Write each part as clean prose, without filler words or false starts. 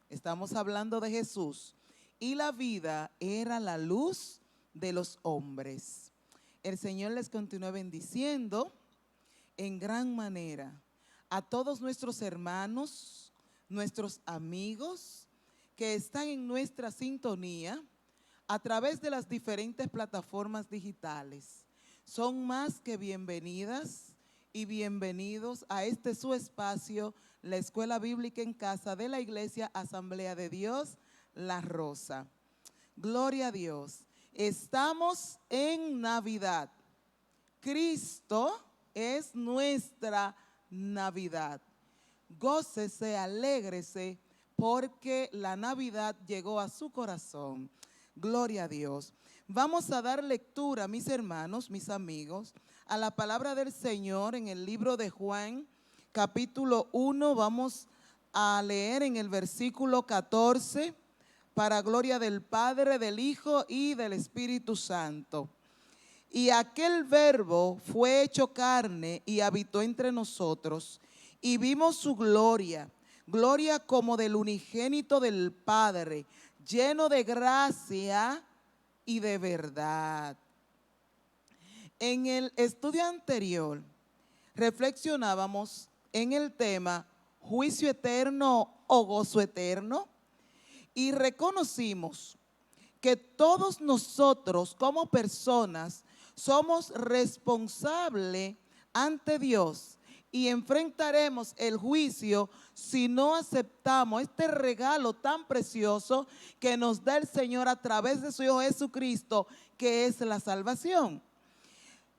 Estamos hablando de Jesús y la vida era la luz de los hombres. El Señor les continúe bendiciendo en gran manera a todos nuestros hermanos, nuestros amigos que están en nuestra sintonía a través de las diferentes plataformas digitales. Son más que bienvenidas y bienvenidos a este su espacio, la Escuela Bíblica en Casa de la Iglesia Asamblea de Dios, La Rosa. Gloria a Dios. Estamos en Navidad. Cristo es nuestra Navidad. Gócese, alégrese, porque la Navidad llegó a su corazón. Gloria a Dios. Vamos a dar lectura, mis hermanos, mis amigos, a la palabra del Señor en el libro de Juan, capítulo 1. Vamos a leer en el versículo 14, para gloria del Padre, del Hijo y del Espíritu Santo. Y aquel Verbo fue hecho carne y habitó entre nosotros, y vimos su gloria, gloria como del unigénito del Padre, lleno de gracia y de verdad. En el estudio anterior reflexionábamos en el tema juicio eterno o gozo eterno, y reconocimos que todos nosotros como personas somos responsables ante Dios y enfrentaremos el juicio si no aceptamos este regalo tan precioso que nos da el Señor a través de su Hijo Jesucristo, que es la salvación.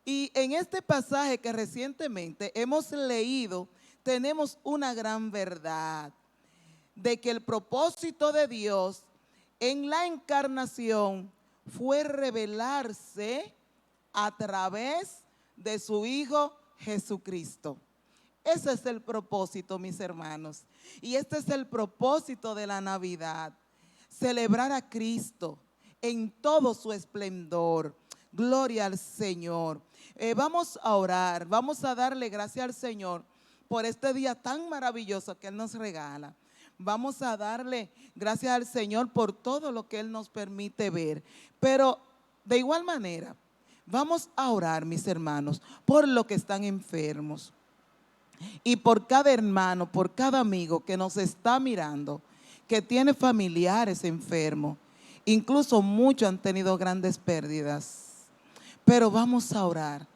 Y en este pasaje que recientemente hemos leído, tenemos una gran verdad de que el propósito de Dios en la encarnación fue revelarse a través de su Hijo Jesucristo. Ese es el propósito, mis hermanos. Y este es el propósito de la Navidad: celebrar a Cristo en todo su esplendor. Gloria al Señor. Vamos a orar, vamos a darle gracias al Señor por este día tan maravilloso que Él nos regala. Vamos a darle gracias al Señor por todo lo que Él nos permite ver. Pero de igual manera, vamos a orar, mis hermanos, por los que están enfermos. Y por cada hermano, por cada amigo que nos está mirando, que tiene familiares enfermos. Incluso muchos han tenido grandes pérdidas. Pero vamos a orar,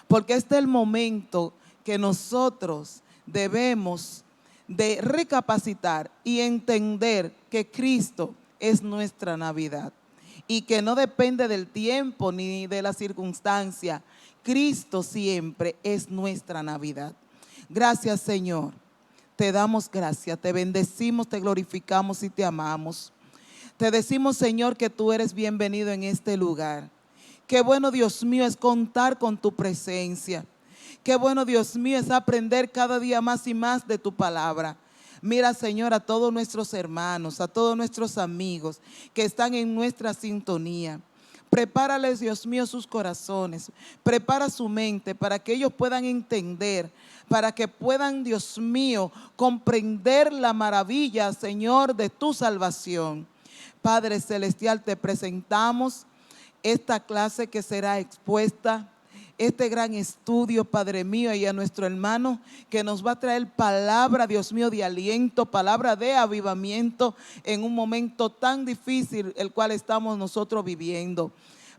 porque este es el momento que nosotros debemos de recapacitar y entender que Cristo es nuestra Navidad y que no depende del tiempo ni de la circunstancia. Cristo siempre es nuestra Navidad. Gracias, Señor. Te damos gracias, te bendecimos, te glorificamos y te amamos. Te decimos, Señor, que tú eres bienvenido en este lugar. Qué bueno, Dios mío, es contar con tu presencia. Qué bueno, Dios mío, es aprender cada día más y más de tu palabra. Mira, Señor, a todos nuestros hermanos, a todos nuestros amigos que están en nuestra sintonía. Prepárales, Dios mío, sus corazones. Prepara su mente para que ellos puedan entender, para que puedan, Dios mío, comprender la maravilla, Señor, de tu salvación. Padre Celestial, te presentamos esta clase que será expuesta, este gran estudio, Padre mío, y a nuestro hermano que nos va a traer palabra, Dios mío, de aliento, palabra de avivamiento en un momento tan difícil el cual estamos nosotros viviendo.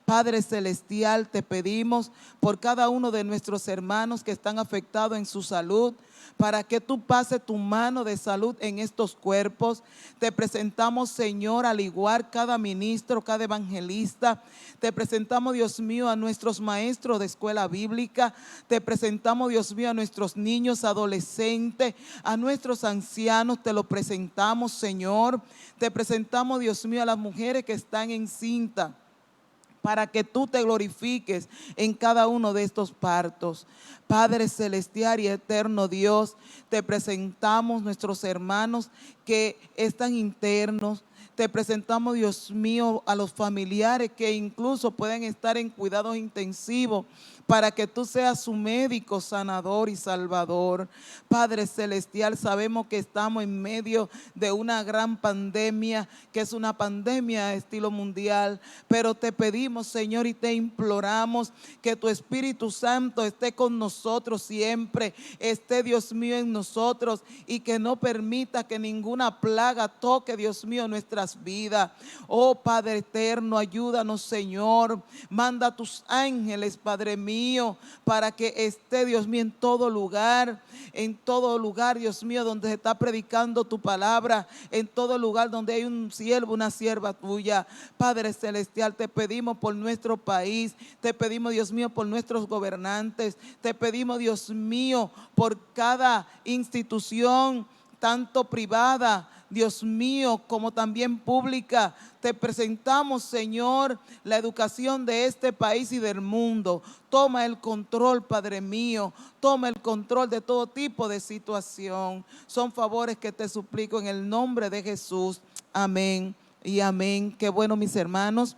Padre celestial, te pedimos por cada uno de nuestros hermanos que están afectados en su salud, para que tú pases tu mano de salud en estos cuerpos. Te presentamos, Señor, al igual cada ministro, cada evangelista. Te presentamos, Dios mío, a nuestros maestros de escuela bíblica. Te presentamos, Dios mío, a nuestros niños, adolescentes, a nuestros ancianos. Te lo presentamos, Señor. Te presentamos, Dios mío, a las mujeres que están encintas, para que tú te glorifiques en cada uno de estos partos. Padre celestial y eterno Dios, te presentamos nuestros hermanos que están internos. Te presentamos, Dios mío, a los familiares que incluso pueden estar en cuidados intensivos, para que tú seas su médico, sanador y salvador. Padre celestial, sabemos que estamos en medio de una gran pandemia, que es una pandemia de estilo mundial, pero te pedimos, Señor, y te imploramos que tu Espíritu Santo esté con nosotros siempre, esté, Dios mío, en nosotros, y que no permita que ninguna plaga toque, Dios mío, nuestras vidas. Oh Padre eterno, ayúdanos, Señor. Manda tus ángeles, Padre mío, para que esté, Dios mío, en todo lugar, Dios mío, donde se está predicando tu palabra, en todo lugar donde hay un siervo, una sierva tuya. Padre celestial, te pedimos por nuestro país, te pedimos, Dios mío, por nuestros gobernantes, te pedimos, Dios mío, por cada institución, tanto privada, Dios mío, como también pública. Te presentamos, Señor, la educación de este país y del mundo. Toma el control, Padre mío. Toma el control de todo tipo de situación. Son favores que te suplico en el nombre de Jesús. Amén y amén. Qué bueno, mis hermanos,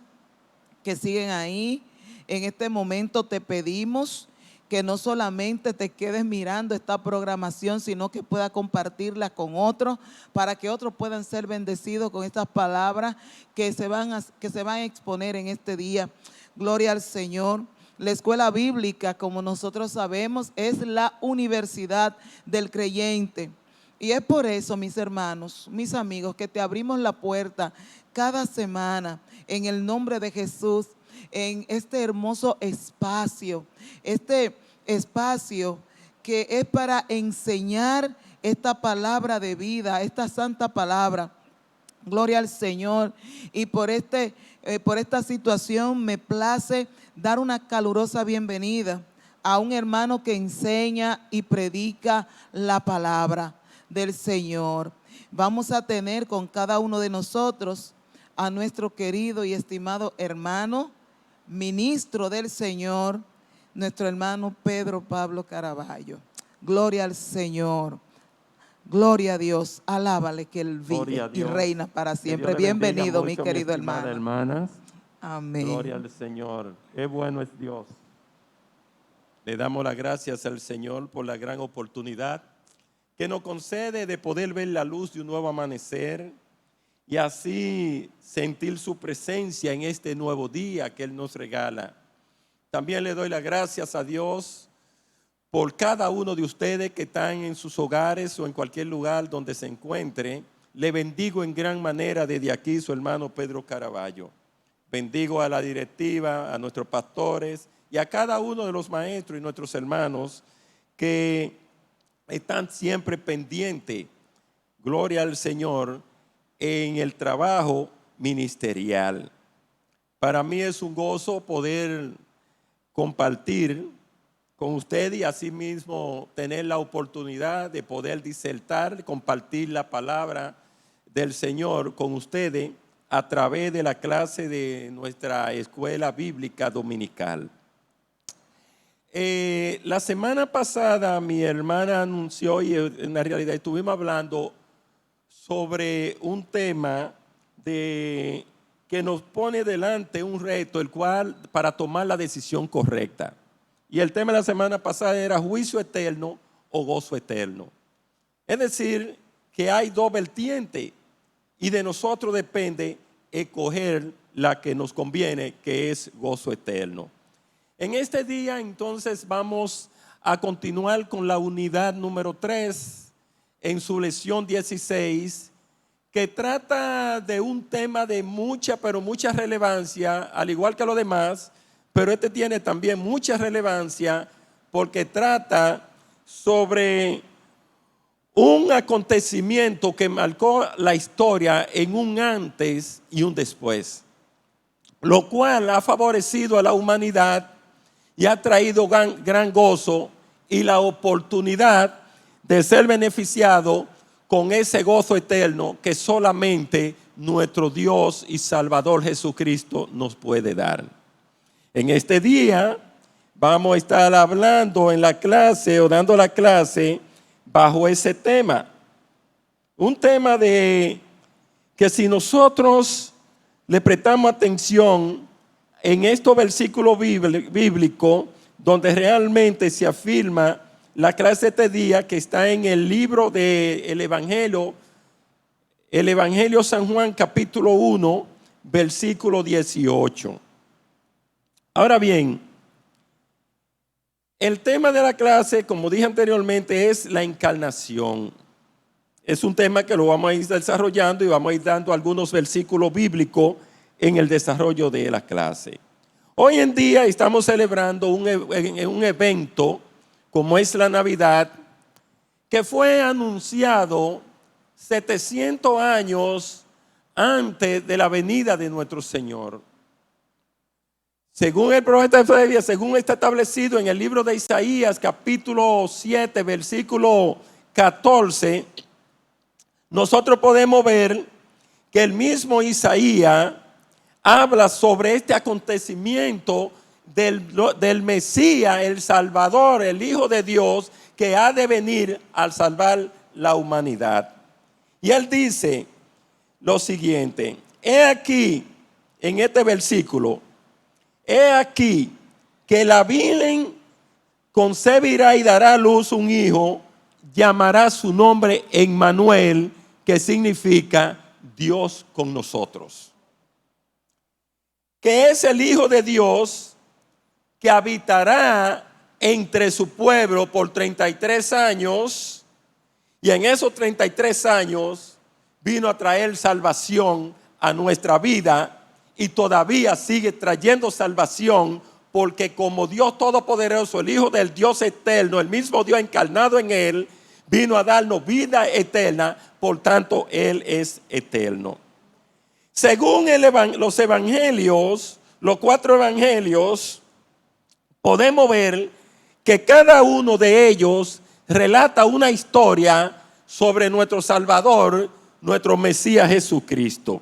que siguen ahí. En este momento te pedimos que no solamente te quedes mirando esta programación, sino que puedas compartirla con otros, para que otros puedan ser bendecidos con estas palabras que se van a exponer en este día. Gloria al Señor. La escuela bíblica, como nosotros sabemos, es la universidad del creyente. Y es por eso, mis hermanos, mis amigos, que te abrimos la puerta cada semana en el nombre de Jesús, en este hermoso espacio, que es para enseñar esta palabra de vida, esta santa palabra. Gloria al Señor. Y por esta situación me place dar una calurosa bienvenida a un hermano que enseña y predica la palabra del Señor. Vamos a tener con cada uno de nosotros a nuestro querido y estimado hermano, ministro del Señor, nuestro hermano Pedro Pablo Caraballo. Gloria al Señor. Gloria a Dios, alábale que Él vive y reina para siempre. Bienvenido, mi querido hermano. Hermanas. Amén. Gloria al Señor. Qué bueno es Dios. Le damos las gracias al Señor por la gran oportunidad que nos concede de poder ver la luz de un nuevo amanecer y así sentir su presencia en este nuevo día que Él nos regala. También le doy las gracias a Dios por cada uno de ustedes que están en sus hogares o en cualquier lugar donde se encuentre. Le bendigo en gran manera desde aquí su hermano Pedro Caraballo. Bendigo a la directiva, a nuestros pastores y a cada uno de los maestros y nuestros hermanos que están siempre pendientes, gloria al Señor, en el trabajo ministerial. Para mí es un gozo poder compartir con usted y asimismo tener la oportunidad de poder disertar, compartir la palabra del Señor con ustedes a través de la clase de nuestra escuela bíblica dominical. La semana pasada mi hermana anunció, y en la realidad estuvimos hablando sobre un tema que nos pone delante un reto, el cual para tomar la decisión correcta. Y el tema de la semana pasada era juicio eterno o gozo eterno. Es decir, que hay dos vertientes y de nosotros depende escoger la que nos conviene, que es gozo eterno. En este día entonces vamos a continuar con la unidad número 3 en su lección 16, que trata de un tema de mucha, pero mucha relevancia, al igual que lo demás, pero este tiene también mucha relevancia porque trata sobre un acontecimiento que marcó la historia en un antes y un después, lo cual ha favorecido a la humanidad y ha traído gran gozo y la oportunidad de ser beneficiado con ese gozo eterno que solamente nuestro Dios y Salvador Jesucristo nos puede dar. En este día vamos a estar hablando en la clase o dando la clase bajo ese tema. Un tema de que si nosotros le prestamos atención en estos versículos bíblicos donde realmente se afirma la clase de este día, que está en el libro del Evangelio San Juan capítulo 1 versículo 18. Ahora bien, el tema de la clase, como dije anteriormente, es la encarnación. Es un tema que lo vamos a ir desarrollando y vamos a ir dando algunos versículos bíblicos en el desarrollo de la clase. Hoy en día estamos celebrando un evento como es la Navidad, que fue anunciado 700 años antes de la venida de nuestro Señor. Según el profeta Isaías, según está establecido en el libro de Isaías, capítulo 7, versículo 14, nosotros podemos ver que el mismo Isaías habla sobre este acontecimiento del Mesías, el Salvador, el Hijo de Dios, que ha de venir al salvar la humanidad. Y él dice lo siguiente: he aquí, en este versículo, he aquí que la Virgen concebirá y dará a luz un hijo, llamará su nombre Emmanuel, que significa Dios con nosotros. Que es el Hijo de Dios que habitará entre su pueblo por 33 años, y en esos 33 años vino a traer salvación a nuestra vida y todavía sigue trayendo salvación, porque como Dios Todopoderoso, el Hijo del Dios eterno, el mismo Dios encarnado en él, vino a darnos vida eterna, por tanto él es eterno. Según los evangelios, los 4 evangelios, podemos ver que cada uno de ellos relata una historia sobre nuestro Salvador, nuestro Mesías Jesucristo.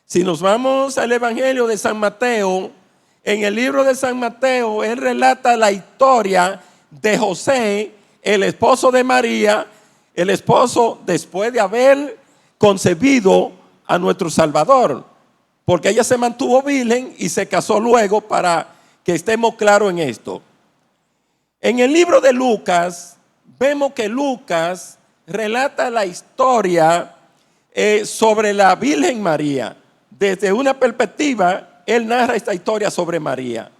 Si nos vamos al Evangelio de San Mateo, en el libro de San Mateo, él relata la historia de José, el esposo de María, el esposo después de haber concebido a nuestro Salvador, porque ella se mantuvo virgen y se casó luego, para que estemos claros en esto. En el libro de Lucas, vemos que Lucas relata la historia sobre la Virgen María. Desde una perspectiva, él narra esta historia sobre María.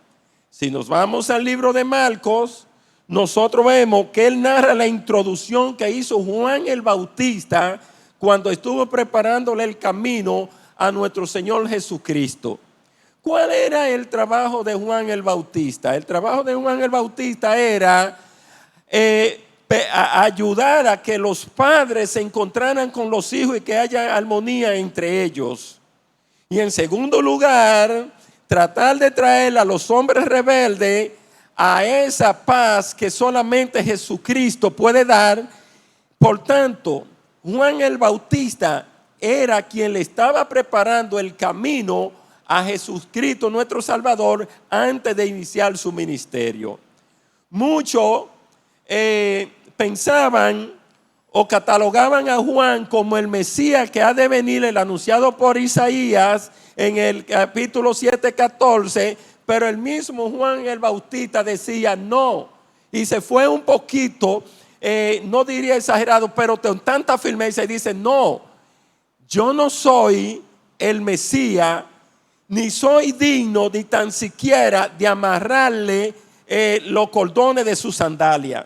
Si nos vamos al libro de Marcos, nosotros vemos que él narra la introducción que hizo Juan el Bautista cuando estuvo preparándole el camino a nuestro Señor Jesucristo. ¿Cuál era el trabajo de Juan el Bautista? El trabajo de Juan el Bautista era ayudar a que los padres se encontraran con los hijos y que haya armonía entre ellos. Y en segundo lugar, tratar de traer a los hombres rebeldes a esa paz que solamente Jesucristo puede dar. Por tanto, Juan el Bautista era quien le estaba preparando el camino a Jesucristo, nuestro Salvador, antes de iniciar su ministerio. Muchos pensaban o catalogaban a Juan como el Mesías que ha de venir, el anunciado por Isaías en el capítulo 7:14, pero el mismo Juan el Bautista decía no, y se fue un poquito, no diría exagerado, pero con tanta firmeza, y dice: no, yo no soy el Mesías, ni soy digno ni tan siquiera de amarrarle los cordones de su sandalia.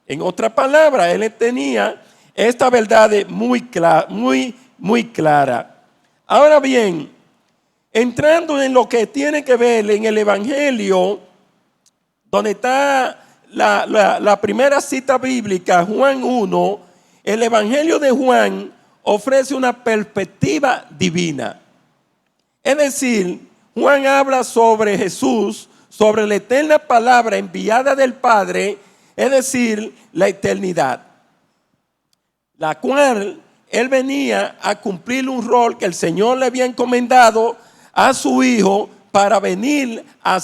En otras palabras, él tenía esta verdad muy clara, muy muy clara. Ahora bien, entrando en lo que tiene que ver en el Evangelio, donde está la primera cita bíblica, Juan 1, el Evangelio de Juan ofrece una perspectiva divina. Es decir, Juan habla sobre Jesús, sobre la eterna palabra enviada del Padre, es decir, la eternidad, la cual él venía a cumplir un rol que el Señor le había encomendado a su Hijo para venir a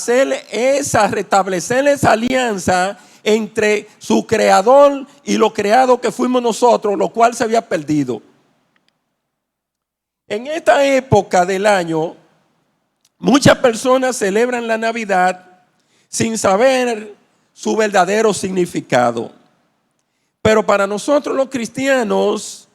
restablecer esa alianza entre su creador y lo creado que fuimos nosotros, lo cual se había perdido. En esta época del año, muchas personas celebran la Navidad sin saber su verdadero significado. Pero para nosotros los cristianos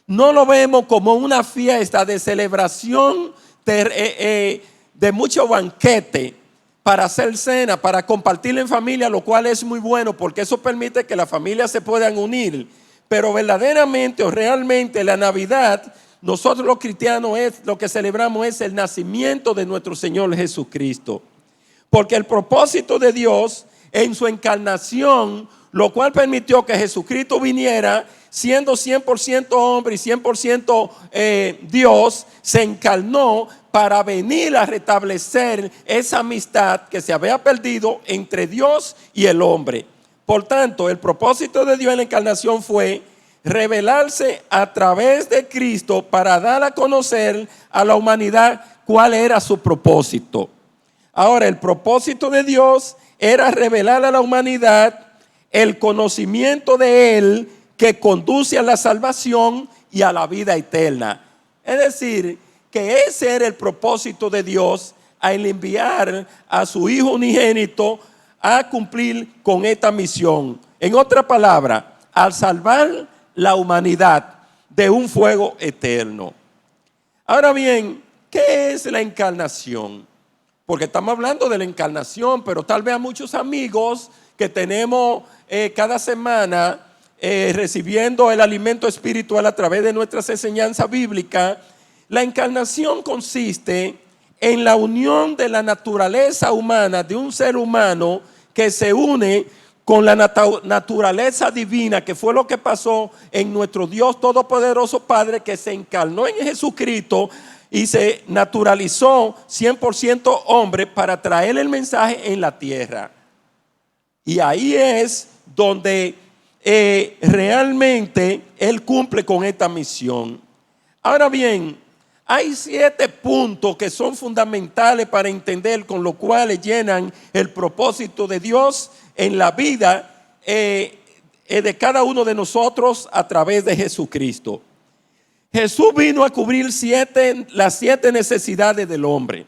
no lo vemos como una fiesta de celebración de mucho banquete para hacer cena, para compartir en familia, lo cual es muy bueno porque eso permite que las familias se puedan unir. Pero verdaderamente o realmente la Navidad, nosotros los cristianos lo que celebramos es el nacimiento de nuestro Señor Jesucristo. Porque el propósito de Dios en su encarnación, lo cual permitió que Jesucristo viniera siendo 100% hombre y 100% Dios, se encarnó para venir a restablecer esa amistad que se había perdido entre Dios y el hombre. Por tanto, el propósito de Dios en la encarnación fue revelarse a través de Cristo para dar a conocer a la humanidad cuál era su propósito. Ahora, el propósito de Dios era revelar a la humanidad el conocimiento de Él que conduce a la salvación y a la vida eterna. Es decir, que ese era el propósito de Dios al enviar a su Hijo unigénito a cumplir con esta misión. En otra palabra, al salvar la humanidad de un fuego eterno. Ahora bien, ¿qué es la encarnación? Porque estamos hablando de la encarnación, pero tal vez a muchos amigos que tenemos cada semana recibiendo el alimento espiritual a través de nuestras enseñanzas bíblicas, la encarnación consiste en la unión de la naturaleza humana de un ser humano que se une con la naturaleza divina, que fue lo que pasó en nuestro Dios Todopoderoso Padre, que se encarnó en Jesucristo y se naturalizó 100% hombre para traer el mensaje en la tierra. Y ahí es donde realmente Él cumple con esta misión. Ahora bien, hay 7 puntos que son fundamentales para entender, con lo cual llenan el propósito de Dios en la vida de cada uno de nosotros a través de Jesucristo. Jesús vino a cubrir las 7 necesidades del hombre.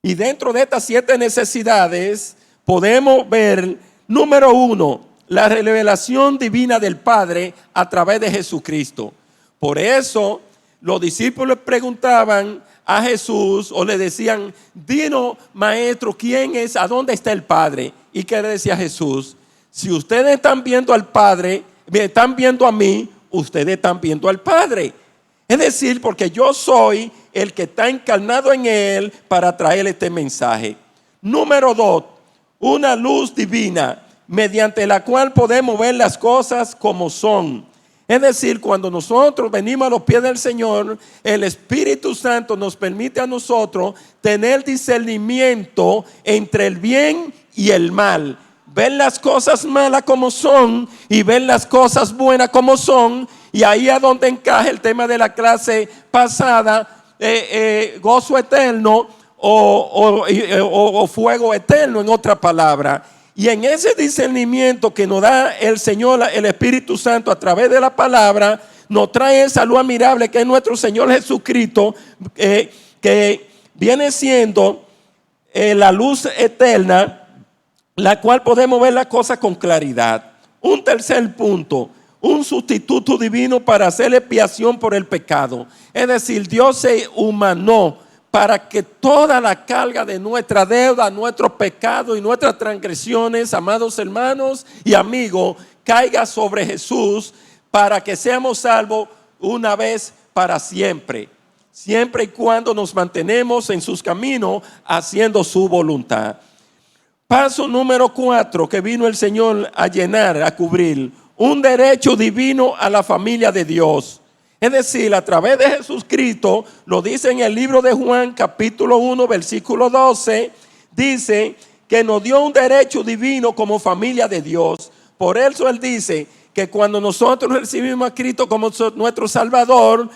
Y dentro de estas 7 necesidades podemos ver, número 1, la revelación divina del Padre a través de Jesucristo. Por eso los discípulos preguntaban a Jesús o le decían: dinos, maestro, ¿quién es? ¿A dónde está el Padre? ¿Y qué le decía Jesús? Si ustedes están viendo al Padre, me están viendo a mí, ustedes están viendo al Padre. Es decir, porque yo soy el que está encarnado en Él para traer este mensaje. Número 2, una luz divina mediante la cual podemos ver las cosas como son. Es decir, cuando nosotros venimos a los pies del Señor, el Espíritu Santo nos permite a nosotros tener discernimiento entre el bien y el mal. Ver las cosas malas como son y ver las cosas buenas como son. Y ahí es donde encaja el tema de la clase pasada, gozo eterno o fuego eterno, en otra palabra. Y en ese discernimiento que nos da el Señor, el Espíritu Santo, a través de la palabra, nos trae esa luz admirable que es nuestro Señor Jesucristo, que viene siendo la luz eterna, la cual podemos ver las cosas con claridad. Un tercer punto, un sustituto divino para hacer expiación por el pecado. Es decir, Dios se humanó para que toda la carga de nuestra deuda, nuestros pecados y nuestras transgresiones, amados hermanos y amigos, caiga sobre Jesús para que seamos salvos una vez para siempre, siempre y cuando nos mantenemos en sus caminos haciendo su voluntad. Paso número 4 que vino el Señor a llenar, a cubrir, un derecho divino a la familia de Dios. Es decir, a través de Jesucristo, lo dice en el libro de Juan, capítulo 1, versículo 12, dice que nos dio un derecho divino como familia de Dios. Por eso Él dice que cuando nosotros recibimos a Cristo como nuestro Salvador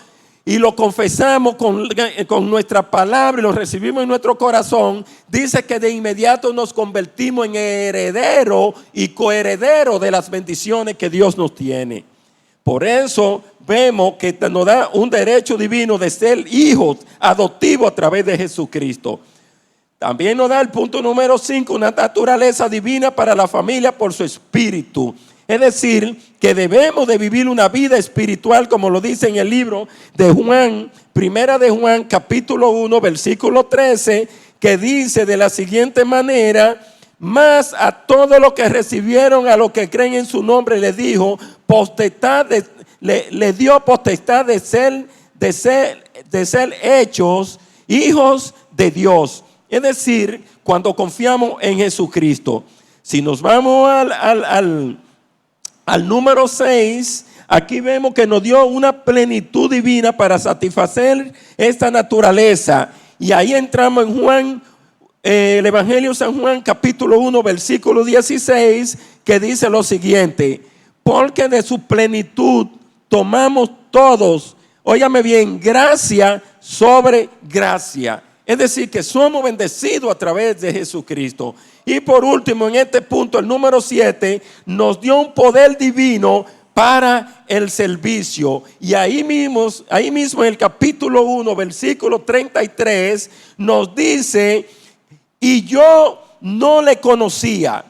y lo confesamos con nuestra palabra y lo recibimos en nuestro corazón, dice que de inmediato nos convertimos en heredero y coheredero de las bendiciones que Dios nos tiene. Por eso vemos que nos da un derecho divino de ser hijos adoptivos a través de Jesucristo. También nos da el punto número 5, una naturaleza divina para la familia por su espíritu. Es decir, que debemos de vivir una vida espiritual, como lo dice en el libro de Juan, primera de Juan, capítulo 1, versículo 13, que dice de la siguiente manera: mas a todos los que recibieron, a los que creen en su nombre, le dijo potestad, le dio potestad de ser hechos hijos de Dios. Es decir, cuando confiamos en Jesucristo. Si nos vamos al número 6, aquí vemos que nos dio una plenitud divina para satisfacer esta naturaleza. Y ahí entramos en Juan, el Evangelio de San Juan, capítulo 1, versículo 16, que dice lo siguiente: porque de su plenitud tomamos todos, óigame bien, gracia sobre gracia. Es decir, que somos bendecidos a través de Jesucristo. Y por último, en este punto, el número 7, nos dio un poder divino para el servicio. Y ahí mismo en el capítulo 1, versículo 33, nos dice: y yo no le conocía,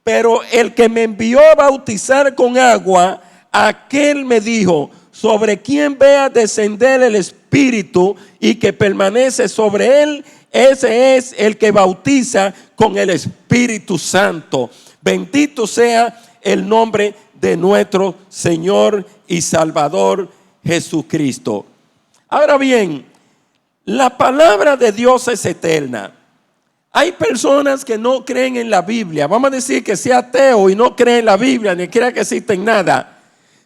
pero el que me envió a bautizar con agua, aquel me dijo: sobre quien vea descender el Espíritu y que permanece sobre él, ese es el que bautiza con el Espíritu Santo. Bendito sea el nombre de nuestro Señor y Salvador Jesucristo. Ahora bien, la palabra de Dios es eterna. Hay personas que no creen en la Biblia. Vamos a decir que sea ateo y no cree en la Biblia, ni crea que existe en nada.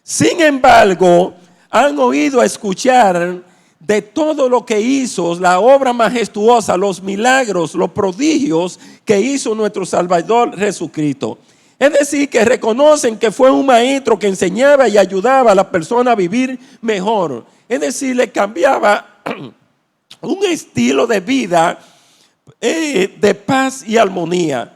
Sin embargo, han oído escuchar de todo lo que hizo, la obra majestuosa, los milagros, los prodigios que hizo nuestro Salvador Jesucristo. Es decir, que reconocen que fue un maestro que enseñaba y ayudaba a la persona a vivir mejor. Es decir, le cambiaba un estilo de vida de paz y armonía.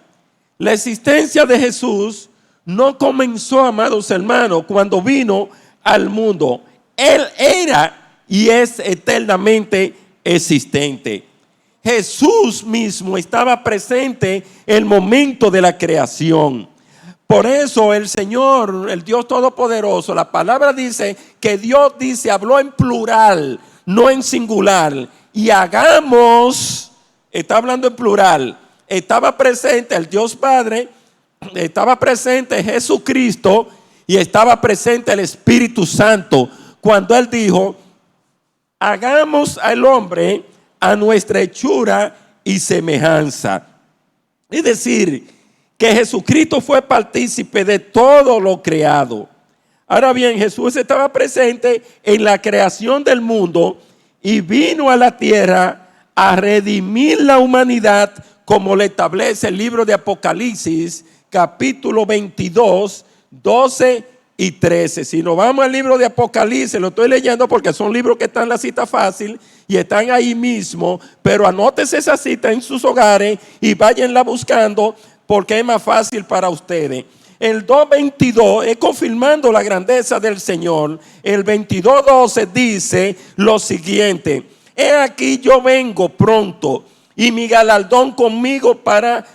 La existencia de Jesús no comenzó, amados hermanos, cuando vino al mundo. Él era y es eternamente existente. Jesús mismo estaba presente en el momento de la creación. Por eso el Señor, el Dios Todopoderoso, la palabra dice que Dios habló en plural, no en singular. Y hagamos, está hablando en plural. Estaba presente el Dios Padre, estaba presente Jesucristo y estaba presente el Espíritu Santo cuando Él dijo: hagamos al hombre a nuestra hechura y semejanza. Es decir, que Jesucristo fue partícipe de todo lo creado. Ahora bien, Jesús estaba presente en la creación del mundo y vino a la tierra a redimir la humanidad, como le establece el libro de Apocalipsis, capítulo 22, 12 y 13. Si nos vamos al libro de Apocalipsis, lo estoy leyendo porque son libros que están en la cita fácil y están ahí mismo, pero anótese esa cita en sus hogares y váyanla buscando porque es más fácil para ustedes. El 2:22 es confirmando la grandeza del Señor. El 22:12 dice lo siguiente: he aquí yo vengo pronto y mi galardón conmigo para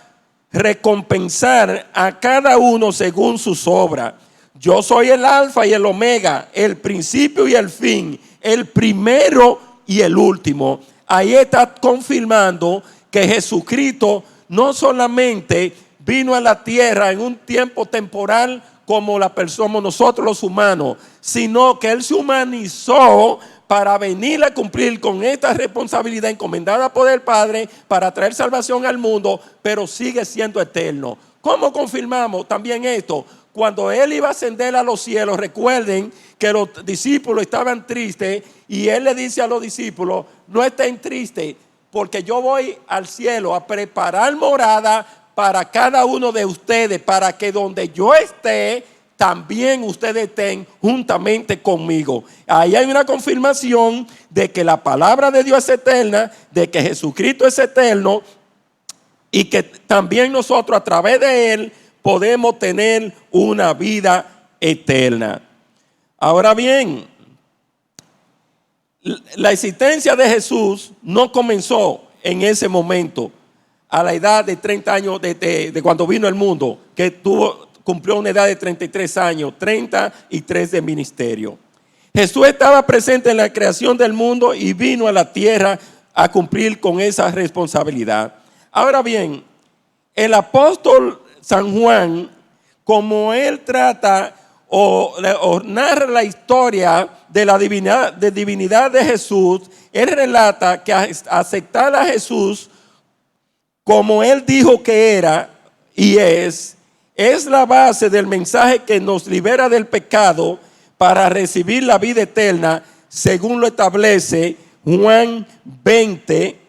recompensar a cada uno según sus obras. Yo soy el alfa y el omega, el principio y el fin, el primero y el último. Ahí está confirmando que Jesucristo no solamente vino a la tierra en un tiempo temporal como la persona, nosotros los humanos, sino que Él se humanizó para venir a cumplir con esta responsabilidad encomendada por el Padre para traer salvación al mundo, pero sigue siendo eterno. ¿Cómo confirmamos también esto? Cuando Él iba a ascender a los cielos, recuerden que los discípulos estaban tristes y Él le dice a los discípulos, no estén tristes porque yo voy al cielo a preparar morada para cada uno de ustedes, para que donde yo esté, también ustedes estén juntamente conmigo. Ahí hay una confirmación de que la palabra de Dios es eterna, de que Jesucristo es eterno y que también nosotros a través de Él podemos tener una vida eterna. Ahora bien, la existencia de Jesús no comenzó en ese momento, a la edad de 30 años de cuando vino al mundo, que cumplió una edad de 33 años, 33 de ministerio. Jesús estaba presente en la creación del mundo y vino a la tierra a cumplir con esa responsabilidad. Ahora bien, el apóstol San Juan, como él trata o narra la historia de la divinidad de Jesús, él relata que aceptar a Jesús como Él dijo que era y es la base del mensaje que nos libera del pecado para recibir la vida eterna, según lo establece Juan 20,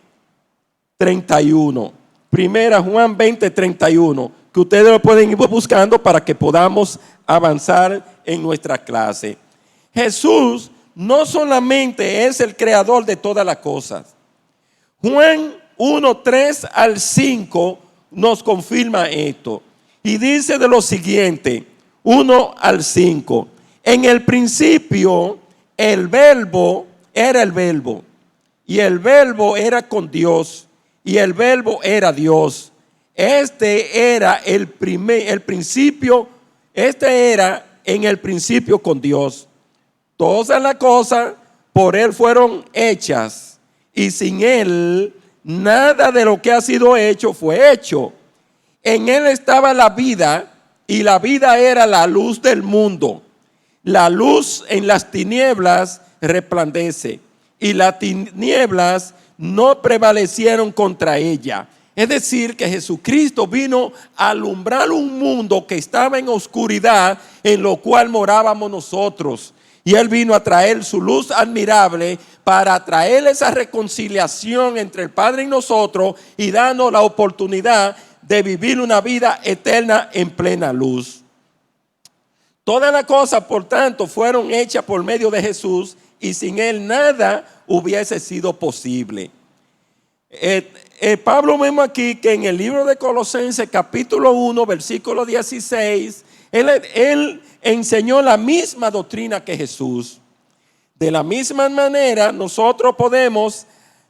31. Primera Juan 20, 31, que ustedes lo pueden ir buscando para que podamos avanzar en nuestra clase. Jesús no solamente es el creador de todas las cosas. Juan 1, 3 al 5 nos confirma esto. Y dice de lo siguiente, 1 al 5. En el principio, el verbo era el verbo. Y el verbo era con Dios. Y el verbo era Dios. Este era el principio. Este era en el principio con Dios. Todas las cosas por Él fueron hechas. Y sin Él nada de lo que ha sido hecho fue hecho. En Él estaba la vida y la vida era la luz del mundo. La luz en las tinieblas resplandece y las tinieblas no prevalecieron contra ella. Es decir, que Jesucristo vino a alumbrar un mundo que estaba en oscuridad, en lo cual morábamos nosotros. Y Él vino a traer su luz admirable para traer esa reconciliación entre el Padre y nosotros y darnos la oportunidad de vivir una vida eterna en plena luz. Todas las cosas, por tanto, fueron hechas por medio de Jesús y sin Él nada hubiese sido posible. Pablo vemos aquí que en el libro de Colosenses capítulo 1 versículo 16 él enseñó la misma doctrina que Jesús. De la misma manera nosotros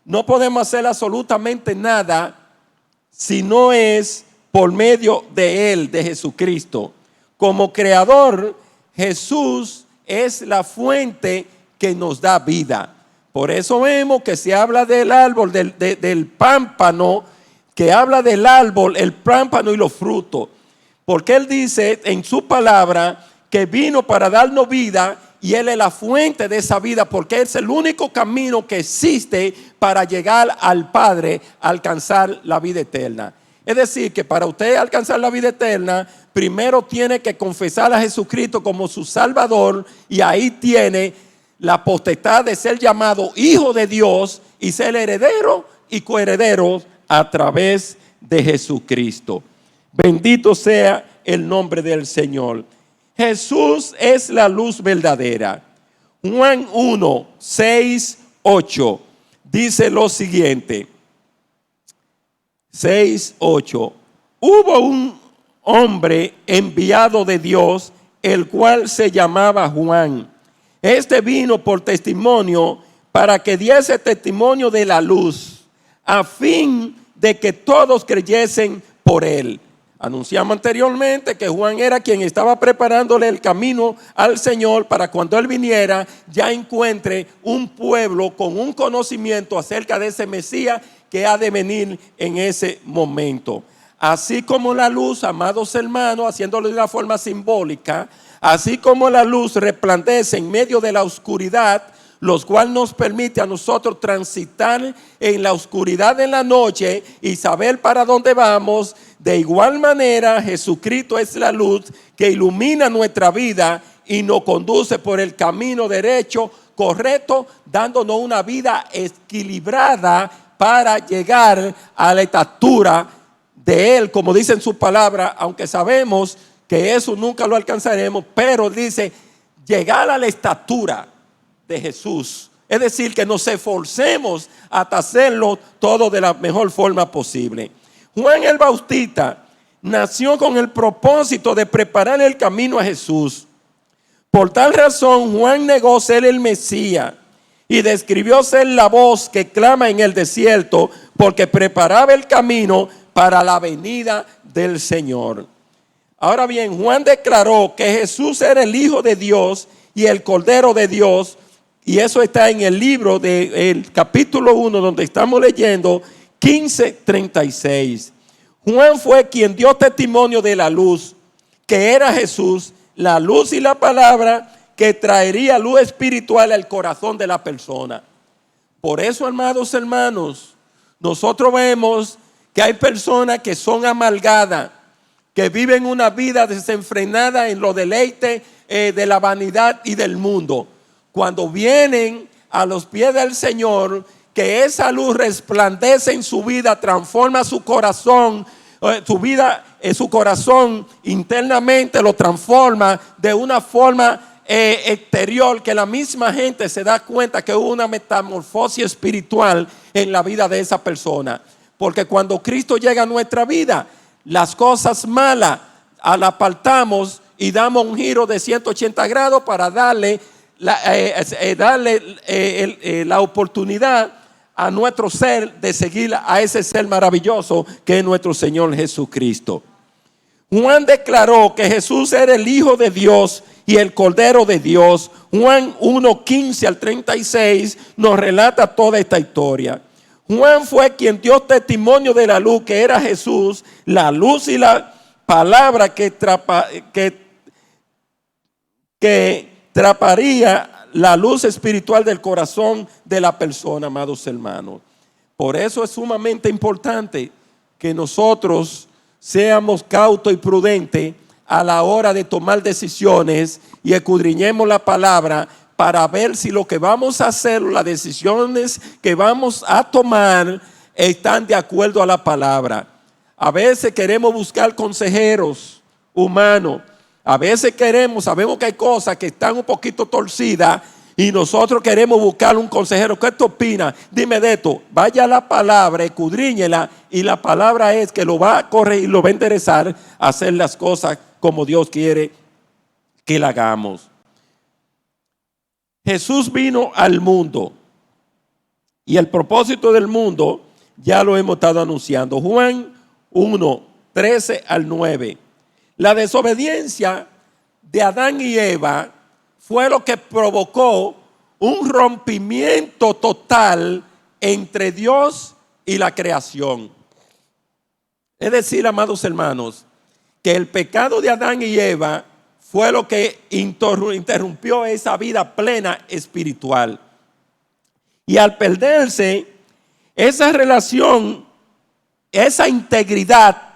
no podemos hacer absolutamente nada si no es por medio de Él, de Jesucristo. Como creador, Jesús es la fuente que nos da vida. Por eso vemos que se habla del árbol, del pámpano, que habla del árbol, el pámpano y los frutos. Porque Él dice en su palabra que vino para darnos vida y Él es la fuente de esa vida, porque es el único camino que existe para llegar al Padre, a alcanzar la vida eterna. Es decir, que para usted alcanzar la vida eterna, primero tiene que confesar a Jesucristo como su Salvador y ahí tiene la potestad de ser llamado hijo de Dios y ser heredero y coheredero a través de Jesucristo. Bendito sea el nombre del Señor. Jesús es la luz verdadera. Juan 1, 6, 8 dice lo siguiente. 6, 8. Hubo un hombre enviado de Dios, el cual se llamaba Juan. Este vino por testimonio para que diese testimonio de la luz, a fin de que todos creyesen por él. Anunciamos anteriormente que Juan era quien estaba preparándole el camino al Señor para cuando Él viniera ya encuentre un pueblo con un conocimiento acerca de ese Mesías que ha de venir en ese momento. así como la luz, amados hermanos, haciéndolo de una forma simbólica, así como la luz resplandece en medio de la oscuridad, los cuales nos permite a nosotros transitar en la oscuridad de la noche y saber para dónde vamos. De igual manera, Jesucristo es la luz que ilumina nuestra vida y nos conduce por el camino derecho, correcto, dándonos una vida equilibrada para llegar a la estatura de Él, como dice en su palabra, aunque sabemos que eso nunca lo alcanzaremos, pero dice, llegar a la estatura de Jesús. Es decir, que nos esforcemos hasta hacerlo todo de la mejor forma posible. Juan el Bautista nació con el propósito de preparar el camino a Jesús. Por tal razón, Juan negó ser el Mesías y describió ser la voz que clama en el desierto, porque preparaba el camino para la venida del Señor. Ahora bien, Juan declaró que Jesús era el Hijo de Dios y el Cordero de Dios, y eso está en el libro del capítulo 1, donde estamos leyendo 15:36. Juan fue quien dio testimonio de la luz, que era Jesús, la luz y la palabra que traería luz espiritual al corazón de la persona. Por eso, amados hermanos, nosotros vemos que hay personas que son amargadas, que viven una vida desenfrenada en los deleites de la vanidad y del mundo. Cuando vienen a los pies del Señor, que esa luz resplandece en su vida, transforma su corazón, su vida, su corazón internamente lo transforma de una forma exterior, que la misma gente se da cuenta que hubo una metamorfosis espiritual en la vida de esa persona. Porque cuando Cristo llega a nuestra vida, las cosas malas las apartamos y damos un giro de 180 grados para darle la oportunidad a nuestro ser de seguir a ese ser maravilloso que es nuestro Señor Jesucristo. Juan declaró que Jesús era el Hijo de Dios y el Cordero de Dios. Juan 1:15-36 nos relata toda esta historia. Juan fue quien dio testimonio de la luz, que era Jesús, la luz y la palabra que traparía la luz espiritual del corazón de la persona, amados hermanos. Por eso es sumamente importante que nosotros seamos cautos y prudentes a la hora de tomar decisiones y escudriñemos la palabra para ver si lo que vamos a hacer, las decisiones que vamos a tomar, están de acuerdo a la palabra. A veces queremos buscar consejeros humanos. A veces sabemos que hay cosas que están un poquito torcidas y nosotros queremos buscar un consejero. ¿Qué te opinas? Dime de esto. Vaya a la palabra, escudriñela, y la palabra es que lo va a corregir, lo va a enderezar a hacer las cosas como Dios quiere que la hagamos. Jesús vino al mundo y el propósito del mundo ya lo hemos estado anunciando. Juan 1:13-9. La desobediencia de Adán y Eva fue lo que provocó un rompimiento total entre Dios y la creación. Es decir, amados hermanos, que el pecado de Adán y Eva fue lo que interrumpió esa vida plena espiritual. Y al perderse esa relación, esa integridad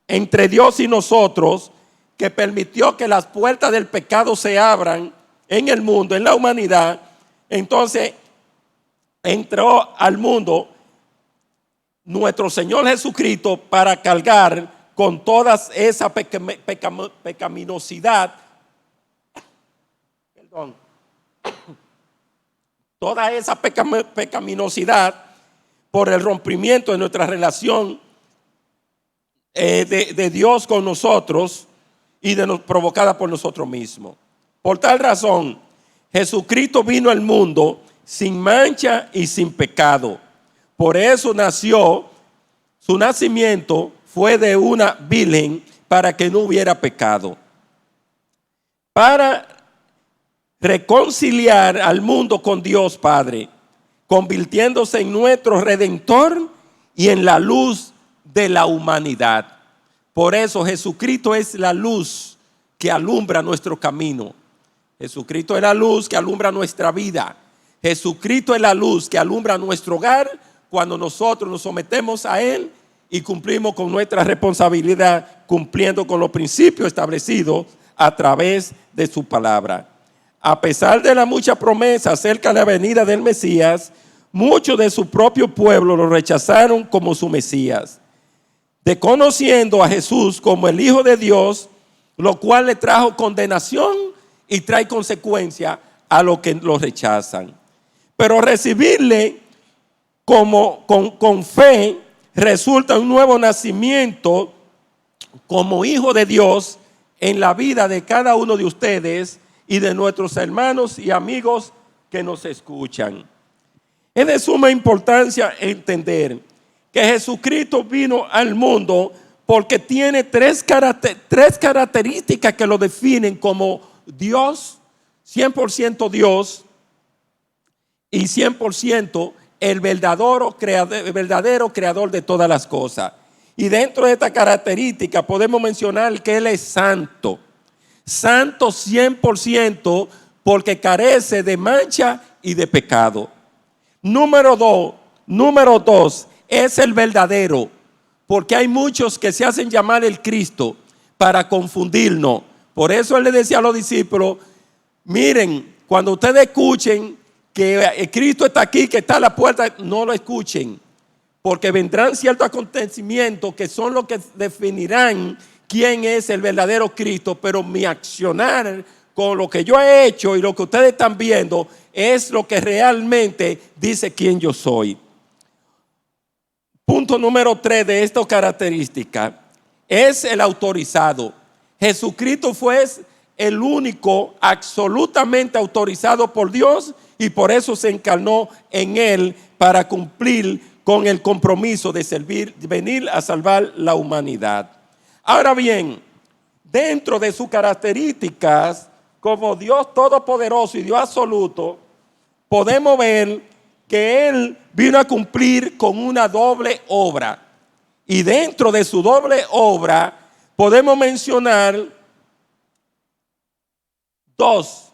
entre Dios y nosotros, que permitió que las puertas del pecado se abran en el mundo, en la humanidad, entonces entró al mundo nuestro Señor Jesucristo para cargar con toda esa pecaminosidad, toda esa pecaminosidad por el rompimiento de nuestra relación de Dios con nosotros y provocada por nosotros mismos. Por tal razón, Jesucristo vino al mundo sin mancha y sin pecado. Por eso su nacimiento fue de una virgen, para que no hubiera pecado, para reconciliar al mundo con Dios Padre, convirtiéndose en nuestro Redentor y en la luz de la humanidad. Por eso Jesucristo es la luz que alumbra nuestro camino. Jesucristo es la luz que alumbra nuestra vida. Jesucristo es la luz que alumbra nuestro hogar cuando nosotros nos sometemos a Él y cumplimos con nuestra responsabilidad, cumpliendo con los principios establecidos a través de su palabra. A pesar de la mucha promesa acerca de la venida del Mesías, muchos de su propio pueblo lo rechazaron como su Mesías, desconociendo a Jesús como el Hijo de Dios, lo cual le trajo condenación y trae consecuencia a los que lo rechazan. Pero recibirle con fe resulta un nuevo nacimiento como hijo de Dios en la vida de cada uno de ustedes y de nuestros hermanos y amigos que nos escuchan. Es de suma importancia entender que Jesucristo vino al mundo porque tiene tres características que lo definen como Dios, 100% Dios y 100% el verdadero creador de todas las cosas. Y dentro de esta característica podemos mencionar que Él es santo. Santo 100% porque carece de mancha y de pecado. Número dos, es el verdadero, porque hay muchos que se hacen llamar el Cristo para confundirnos. Por eso Él le decía a los discípulos, miren, cuando ustedes escuchen que Cristo está aquí, que está a la puerta, no lo escuchen, porque vendrán ciertos acontecimientos que son los que definirán quién es el verdadero Cristo, pero mi accionar con lo que yo he hecho y lo que ustedes están viendo es lo que realmente dice quién yo soy. Punto número 3 de esta característica es el autorizado. Jesucristo fue el único absolutamente autorizado por Dios y por eso se encarnó en Él para cumplir con el compromiso de venir a salvar la humanidad. Ahora bien, dentro de sus características como Dios todopoderoso y Dios absoluto, podemos ver que Él vino a cumplir con una doble obra. Y dentro de su doble obra podemos mencionar dos.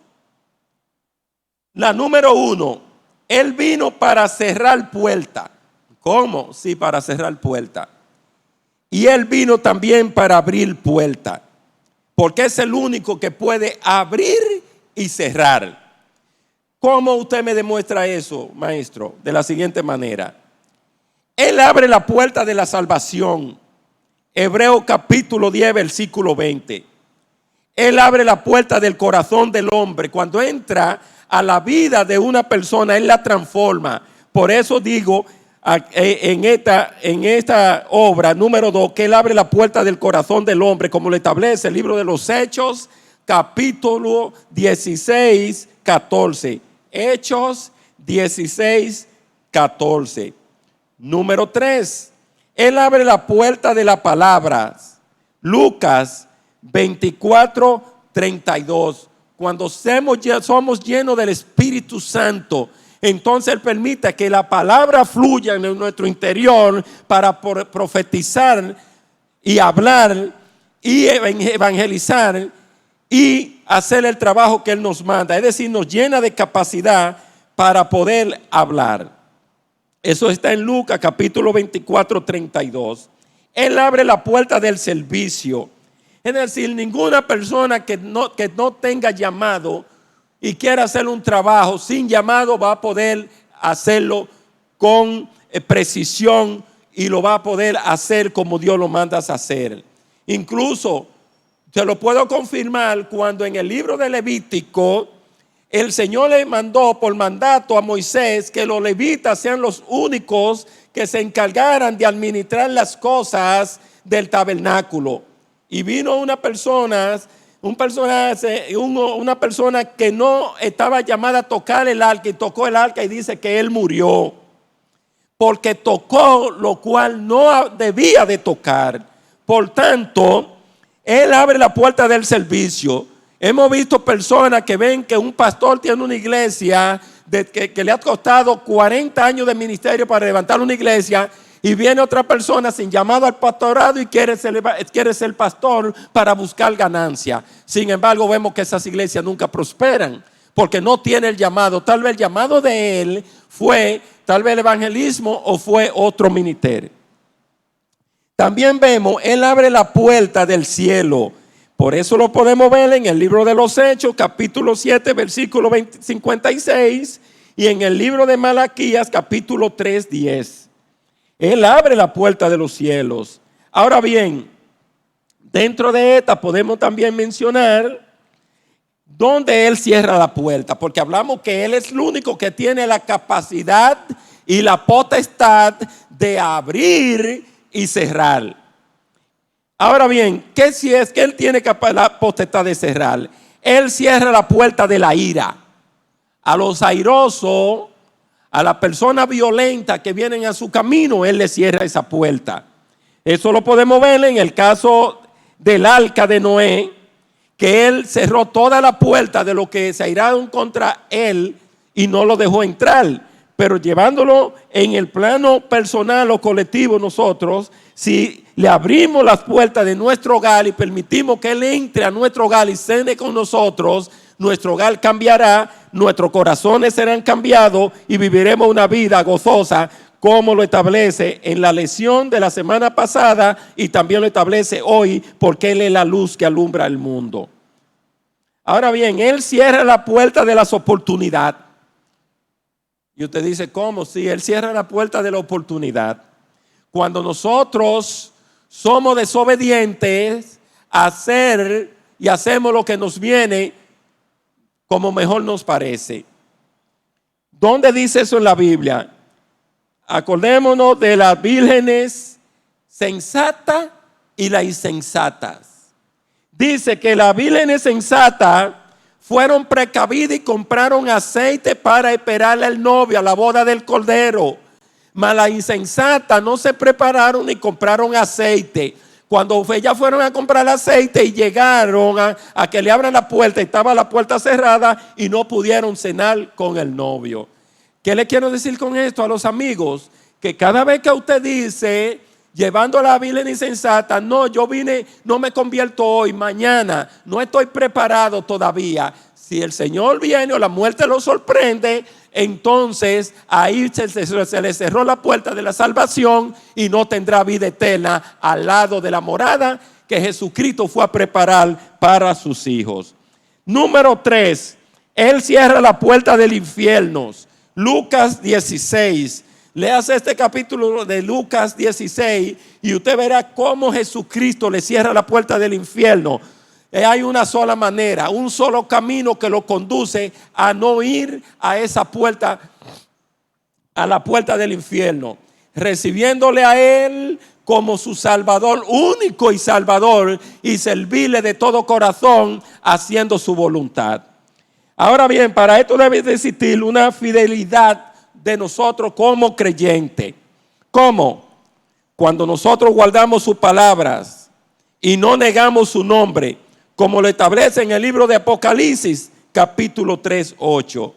La número 1, Él vino para cerrar puertas. ¿Cómo? Sí, para cerrar puertas. Y Él vino también para abrir puertas, porque es el único que puede abrir y cerrar. ¿Cómo usted me demuestra eso, maestro? De la siguiente manera. Él abre la puerta de la salvación. Hebreos capítulo 10, versículo 20. Él abre la puerta del corazón del hombre. Cuando entra a la vida de una persona, Él la transforma. Por eso digo en esta obra número 2 que Él abre la puerta del corazón del hombre, como lo establece el libro de los Hechos, capítulo 16, 14. Hechos 16, 14. Número 3, Él abre la puerta de la palabra. Lucas 24, 32. Cuando somos llenos del Espíritu Santo, entonces Él permite que la palabra fluya en nuestro interior para profetizar y hablar y evangelizar y hacer el trabajo que Él nos manda. Es decir, nos llena de capacidad para poder hablar. Eso está en Lucas capítulo 24, 32. Él abre la puerta del servicio. Es decir, ninguna persona que no tenga llamado y quiera hacer un trabajo sin llamado va a poder hacerlo con precisión y lo va a poder hacer como Dios lo manda a hacer. Incluso se lo puedo confirmar cuando en el libro de Levítico el Señor le mandó por mandato a Moisés que los levitas sean los únicos que se encargaran de administrar las cosas del tabernáculo. Y vino una persona que no estaba llamada a tocar el arca y tocó el arca y dice que él murió porque tocó lo cual no debía de tocar. Por tanto, Él abre la puerta del servicio. Hemos visto personas que ven que un pastor tiene una iglesia que le ha costado 40 años de ministerio para levantar una iglesia Y viene otra persona sin llamado al pastorado y quiere ser pastor para buscar ganancia. Sin embargo, vemos que esas iglesias nunca prosperan porque no tiene el llamado. Tal vez el llamado de él fue tal vez el evangelismo o fue otro ministerio. También vemos, él abre la puerta del cielo. Por eso lo podemos ver en el libro de los Hechos, capítulo 7, versículo 56, y en el libro de Malaquías, capítulo 3, 10. Él abre la puerta de los cielos. Ahora bien, dentro de esta podemos también mencionar donde Él cierra la puerta, porque hablamos que Él es el único que tiene la capacidad y la potestad de abrir y cerrar. Ahora bien, ¿qué si es que Él tiene la potestad de cerrar? Él cierra la puerta de la ira. A los airosos, a la persona violenta que vienen a su camino, Él le cierra esa puerta. Eso lo podemos ver en el caso del arca de Noé, que Él cerró toda la puerta de lo que se airaron contra Él y no lo dejó entrar. Pero llevándolo en el plano personal o colectivo nosotros, si le abrimos las puertas de nuestro hogar y permitimos que Él entre a nuestro hogar y cene con nosotros, nuestro hogar cambiará, nuestros corazones serán cambiados y viviremos una vida gozosa, como lo establece en la lección de la semana pasada y también lo establece hoy, porque Él es la luz que alumbra el mundo. Ahora bien, Él cierra la puerta de las oportunidades. Y usted dice, ¿cómo? Sí, Él cierra la puerta de la oportunidad. Cuando nosotros somos desobedientes a hacer y hacemos lo que nos viene como mejor nos parece. ¿Dónde dice eso en la Biblia? Acordémonos de las vírgenes sensatas y las insensatas. Dice que las vírgenes sensatas fueron precavidas y compraron aceite para esperarle al novio a la boda del cordero. Mas las insensatas no se prepararon ni compraron aceite. Cuando ellas fueron a comprar aceite y llegaron a que le abran la puerta, estaba la puerta cerrada y no pudieron cenar con el novio. ¿Qué le quiero decir con esto a los amigos? Que cada vez que usted dice, llevando a la virgen insensata, no, yo vine, no me convierto hoy, mañana, no estoy preparado todavía. Si el Señor viene o la muerte lo sorprende, entonces ahí se le cerró la puerta de la salvación y no tendrá vida eterna al lado de la morada que Jesucristo fue a preparar para sus hijos. Número 3, Él cierra la puerta del infierno. Lucas 16. Léase este capítulo de Lucas 16 y usted verá cómo Jesucristo le cierra la puerta del infierno. Hay una sola manera, un solo camino que lo conduce a no ir a esa puerta, a la puerta del infierno, recibiéndole a Él como su Salvador, único y Salvador, y servirle de todo corazón, haciendo su voluntad. Ahora bien, para esto debe de existir una fidelidad de nosotros como creyentes. ¿Cómo? Cuando nosotros guardamos sus palabras y no negamos su nombre, como lo establece en el libro de Apocalipsis, capítulo 3, 8.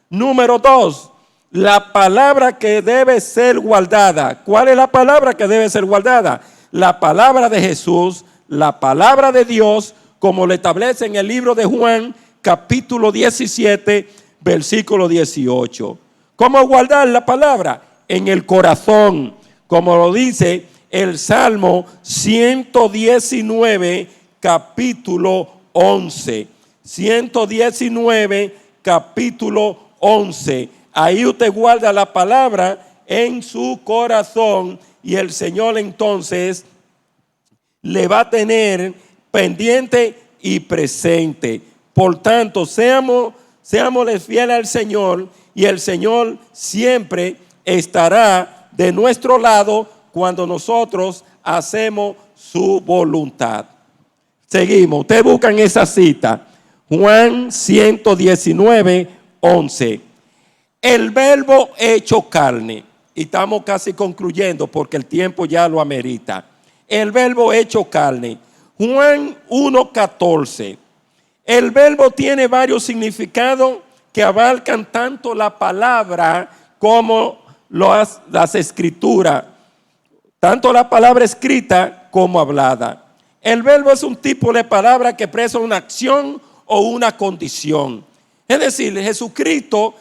Número 2, la palabra que debe ser guardada. ¿Cuál es la palabra que debe ser guardada? La palabra de Jesús, la palabra de Dios, como lo establece en el libro de Juan, capítulo 17, versículo 18. ¿Cómo guardar la palabra? En el corazón, como lo dice el Salmo 119, capítulo 11. 119, capítulo 11. Ahí usted guarda la palabra en su corazón y el Señor entonces le va a tener pendiente y presente. Por tanto, seamos fieles al Señor y el Señor siempre estará de nuestro lado cuando nosotros hacemos su voluntad. Seguimos, ustedes buscan esa cita, Juan 119, 11. El verbo hecho carne, y estamos casi concluyendo porque el tiempo ya lo amerita. El verbo hecho carne, Juan 1:14. El verbo tiene varios significados que abarcan tanto la palabra como las escrituras. tanto la palabra escrita como hablada. El verbo es un tipo de palabra que expresa una acción o una condición. Es decir, Jesucristo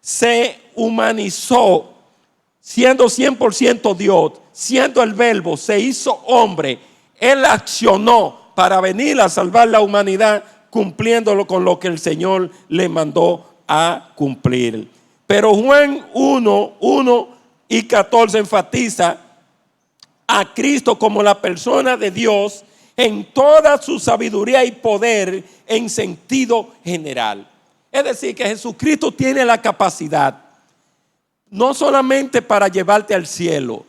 se humanizó, siendo 100% Dios, siendo el verbo, se hizo hombre. Él accionó para venir a salvar la humanidad, cumpliéndolo con lo que el Señor le mandó a cumplir. Pero Juan 1 y 14 enfatiza a Cristo como la persona de Dios en toda su sabiduría y poder en sentido general. Es decir, que Jesucristo tiene la capacidad no solamente para llevarte al cielo,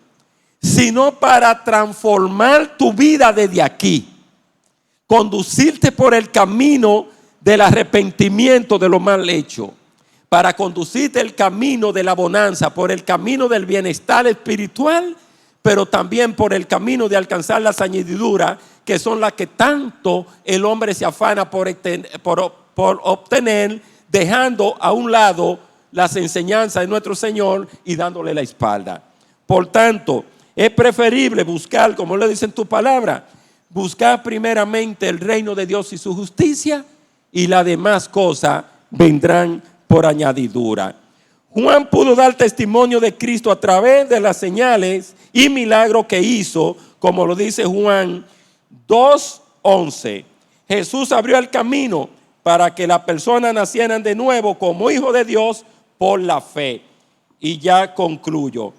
sino para transformar tu vida desde aquí, conducirte por el camino del arrepentimiento de lo mal hecho, para conducirte el camino de la bonanza, por el camino del bienestar espiritual, pero también por el camino de alcanzar las añadiduras, que son las que tanto el hombre se afana por obtener, dejando a un lado las enseñanzas de nuestro Señor y dándole la espalda. Por tanto, es preferible buscar, como le dice en tu palabra, buscar primeramente el reino de Dios y su justicia, y las demás cosas vendrán por añadidura. Juan pudo dar testimonio de Cristo a través de las señales y milagros que hizo, como lo dice Juan 2:11. Jesús abrió el camino para que las personas nacieran de nuevo como hijos de Dios por la fe. Y ya concluyo.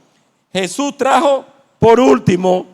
Jesús trajo, por último,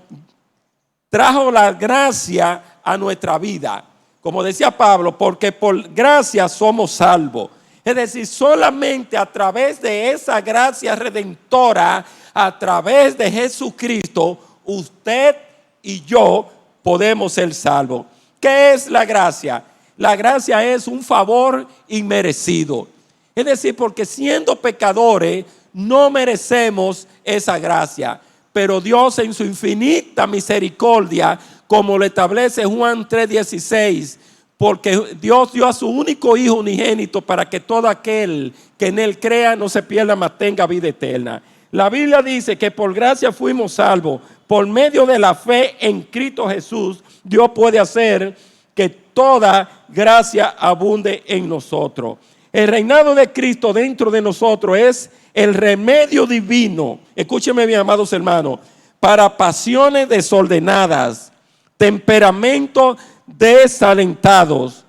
trajo la gracia a nuestra vida. Como decía Pablo, porque por gracia somos salvos. Es decir, solamente a través de esa gracia redentora, a través de Jesucristo, usted y yo podemos ser salvos. ¿Qué es la gracia? La gracia es un favor inmerecido. Es decir, porque siendo pecadores no merecemos esa gracia. Pero Dios en su infinita misericordia, como lo establece Juan 3:16, porque Dios dio a su único Hijo unigénito para que todo aquel que en Él crea no se pierda, mas tenga vida eterna. La Biblia dice que por gracia fuimos salvos. Por medio de la fe en Cristo Jesús, Dios puede hacer que toda gracia abunde en nosotros. El reinado de Cristo dentro de nosotros es el remedio divino, escúcheme bien, amados hermanos, para pasiones desordenadas, temperamentos desalentados,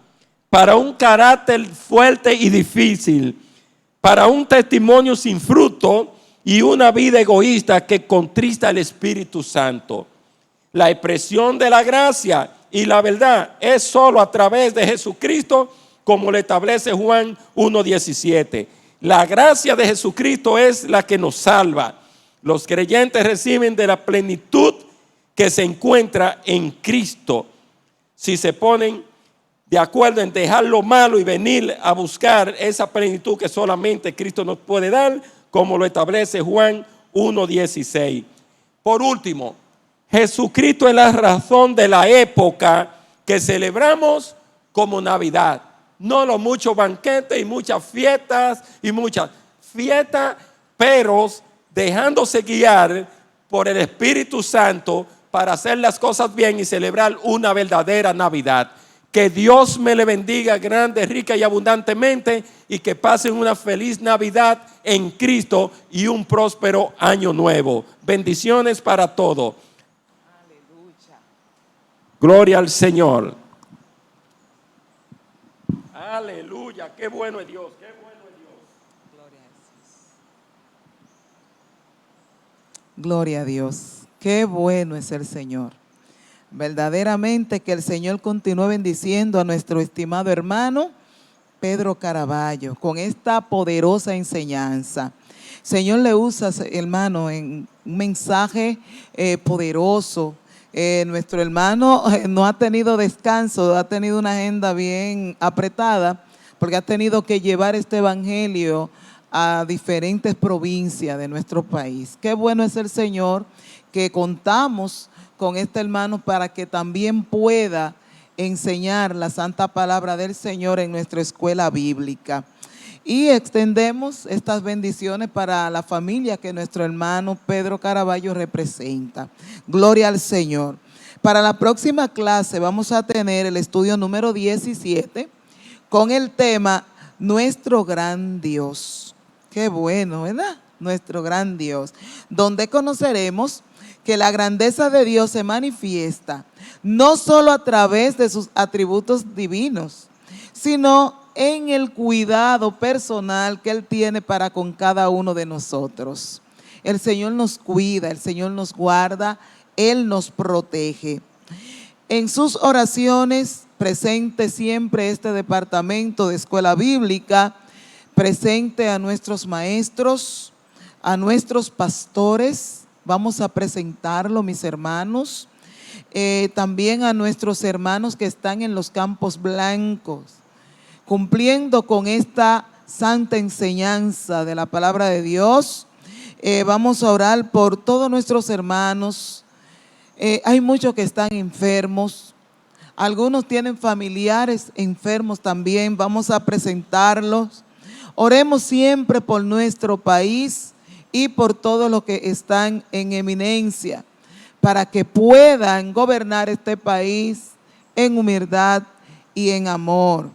para un carácter fuerte y difícil, para un testimonio sin fruto y una vida egoísta que contrista al Espíritu Santo. La expresión de la gracia y la verdad es solo a través de Jesucristo, como le establece Juan 1:17. La gracia de Jesucristo es la que nos salva. Los creyentes reciben de la plenitud que se encuentra en Cristo, si se ponen de acuerdo en dejar lo malo y venir a buscar esa plenitud que solamente Cristo nos puede dar, como lo establece Juan 1:16. Por último, Jesucristo es la razón de la época que celebramos como Navidad. No los muchos banquetes y muchas fiestas, pero dejándose guiar por el Espíritu Santo para hacer las cosas bien y celebrar una verdadera Navidad. Que Dios me le bendiga grande, rica y abundantemente, y que pasen una feliz Navidad en Cristo y un próspero año nuevo. Bendiciones para todos. Aleluya. Gloria al Señor. Aleluya, qué bueno es Dios, qué bueno es Dios. Gloria a Jesús. Gloria a Dios. Qué bueno es el Señor. Verdaderamente que el Señor continúe bendiciendo a nuestro estimado hermano Pedro Caraballo con esta poderosa enseñanza. Señor le usa, hermano, en un mensaje poderoso. Nuestro hermano no ha tenido descanso, ha tenido una agenda bien apretada, porque ha tenido que llevar este evangelio a diferentes provincias de nuestro país. Qué bueno es el Señor que contamos con este hermano para que también pueda enseñar la santa palabra del Señor en nuestra escuela bíblica. Y extendemos estas bendiciones para la familia que nuestro hermano Pedro Caraballo representa. Gloria al Señor. Para la próxima clase vamos a tener el estudio número 17 con el tema Nuestro Gran Dios. Qué bueno, ¿verdad? Nuestro Gran Dios. Donde conoceremos que la grandeza de Dios se manifiesta no solo a través de sus atributos divinos, sino en el cuidado personal que Él tiene para con cada uno de nosotros. El Señor nos cuida, el Señor nos guarda, Él nos protege. En sus oraciones, presente siempre este departamento de escuela bíblica, presente a nuestros maestros, a nuestros pastores, vamos a presentarlo, mis hermanos, también a nuestros hermanos que están en los campos blancos, cumpliendo con esta santa enseñanza de la palabra de Dios. Vamos a orar por todos nuestros hermanos. Hay muchos que están enfermos, algunos tienen familiares enfermos también, vamos a presentarlos. Oremos siempre por nuestro país y por todos los que están en eminencia, para que puedan gobernar este país en humildad y en amor.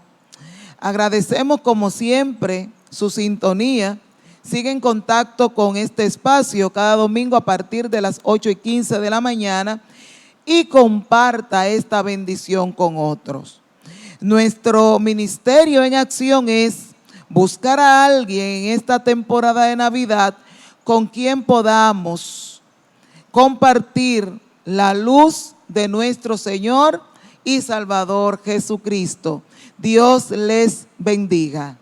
Agradecemos como siempre su sintonía. Sigue en contacto con este espacio cada domingo a partir de las 8:15 de la mañana y comparta esta bendición con otros. Nuestro ministerio en acción es buscar a alguien en esta temporada de Navidad con quien podamos compartir la luz de nuestro Señor y Salvador Jesucristo. Dios les bendiga.